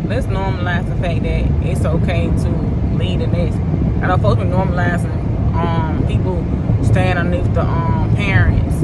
let's normalize the fact that it's okay to lead the nest. I know folks been normalizing people staying underneath the parents,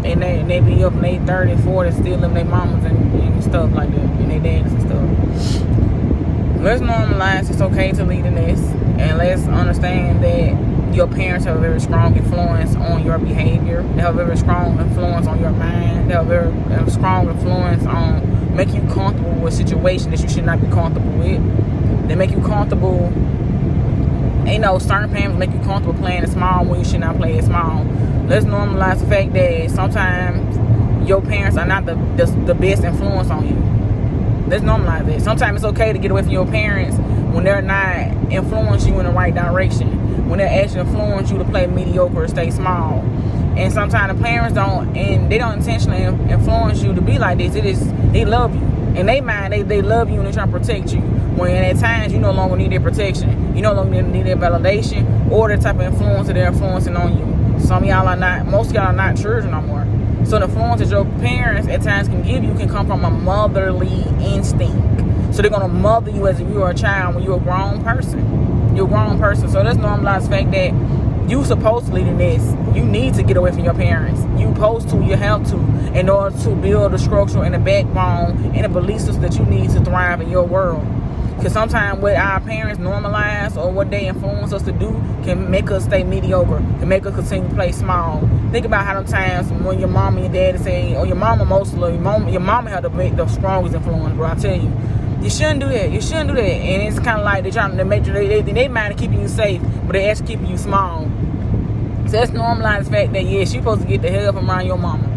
and they be up in their 30s, 40s, still living their mamas and stuff like that, and their daddies and stuff. Let's normalize it's okay to lead the nest, and let's understand that your parents have a very strong influence on your behavior. They have a very strong influence on your mind. They have a very strong influence on making you comfortable with situations that you should not be comfortable with. They make you comfortable. Certain parents make you comfortable playing it small when you should not play it small. Let's normalize the fact that sometimes your parents are not the best influence on you. Let's normalize it. Sometimes it's okay to get away from your parents when they're not influencing you in the right direction. When they're actually influence you to play mediocre or stay small. And sometimes the parents don't intentionally influence you to be like this. They love you. In their mind, they love you and they're trying to protect you. When at times you no longer need their protection. You no longer need their validation or the type of influence that they're influencing on you. Most of y'all are not children no more. So the influence that your parents at times can give you can come from a motherly instinct. So they're going to mother you as if you were a child when you're a grown person. You're a grown person. So let's normalize the fact that you supposed to lead in this. You need to get away from your parents. You supposed to, you have to, in order to build the structure and the backbone and the belief system that you need to thrive in your world. Because sometimes what our parents normalize or what they influence us to do can make us stay mediocre, can make us continue to play small. Think about how them times when your mom and your daddy say, or your mama mostly, your mama had the strongest influence, bro. I tell you, you shouldn't do that. You shouldn't do that. And it's kind of like they're trying to make they mind keeping you safe, but they actually keeping you small. So let's normalize the fact that, yes, you're supposed to get the hell from around your mama.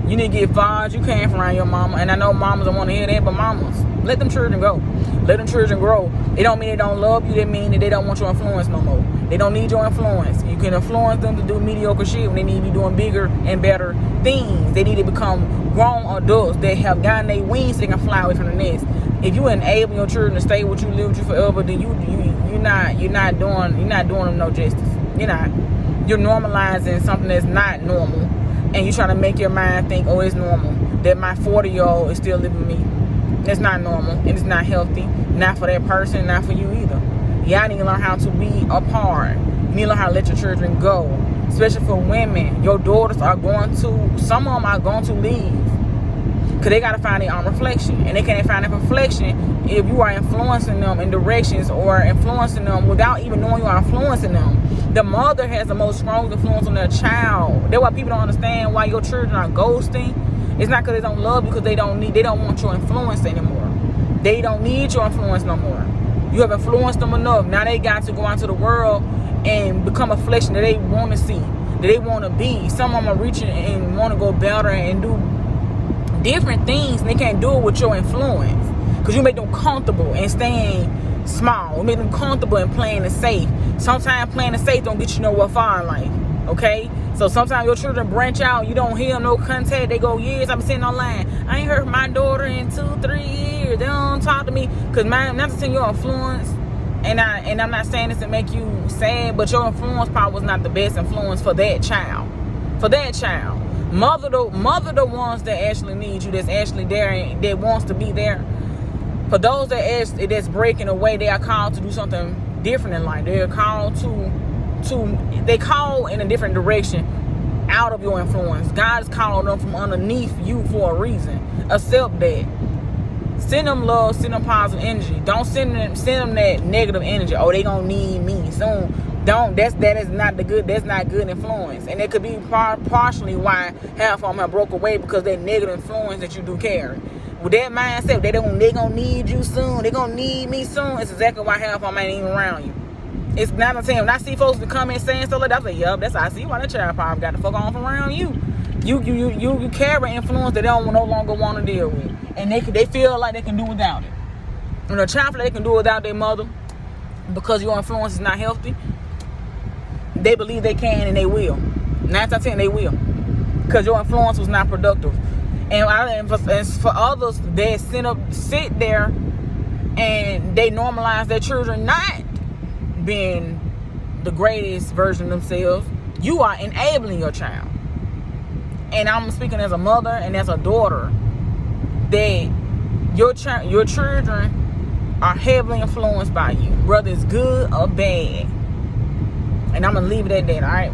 You need to get far as you can from around your mama. And I know mamas don't want to hear that, but mamas, let them children go. Let them children grow. It don't mean they don't love you. They mean that they don't want your influence no more. They don't need your influence. You can influence them to do mediocre shit when they need to be doing bigger and better things. They need to become grown adults that have gotten their wings so they can fly away from the nest. If you enable your children to stay with you, live with you forever, then you're not doing them no justice. You're not. You're normalizing something that's not normal, and you're trying to make your mind think, oh, it's normal that my 40-year-old is still living with me. That's not normal, and it's not healthy. Not for that person, not for you either. Y'all need to learn how to be apart. You need to learn how to let your children go. Especially for women. Your daughters some of them are going to leave. Because they got to find their own reflection. And they can't find their reflection if you are influencing them in directions or influencing them without even knowing you are influencing them. The mother has the most strong influence on their child. That's why people don't understand why your children are ghosting. It's not because they don't love you, because they don't want your influence anymore. They don't need your influence no more. You have influenced them enough. Now they got to go out to the world and become a reflection that they want to see, that they want to be. Some of them are reaching and want to go better and do different things, and they can't do it with your influence because you make them comfortable and staying small. You make them comfortable and playing it safe. Sometimes playing it safe don't get you nowhere far in life. Okay? So sometimes your children branch out, you don't hear no contact. They go, years I've been sitting online. I ain't heard from my daughter in 2-3 years. They don't talk to me. Because not to say your influence, and I'm not saying this to make you sad, but your influence probably was not the best influence for that child. For that child. Mother the ones that actually need you, that's actually there and that wants to be there. For those that's breaking away, they are called to do something different in life. They are called they call in a different direction out of your influence. God is calling them from underneath you for a reason. Accept that. Send them love, send them positive energy. Don't send them that negative energy. Oh, they gonna need me soon. Don't. That is not the good. That's not good influence. And it could be partially why half of them have broke away, because that negative influence that you do carry. With that mindset, they gonna need you soon. They gonna need me soon. It's exactly why half of them ain't even around you. It's not a saying. When I see folks to come in saying stuff like that, I say, yup, that's how I see why that child probably got the fuck on from around you. You carry influence that they don't no longer want to deal with. And they feel like they can do without it. When a child feel like they can do without their mother because your influence is not healthy, they believe they can and they will. 9 out of 10 they will. Because your influence was not productive. And for others that sit there and they normalize their children not being the greatest version of themselves, you are enabling your child. And I'm speaking as a mother and as a daughter that your children are heavily influenced by you, whether it's good or bad. And I'm gonna leave it at that. All right.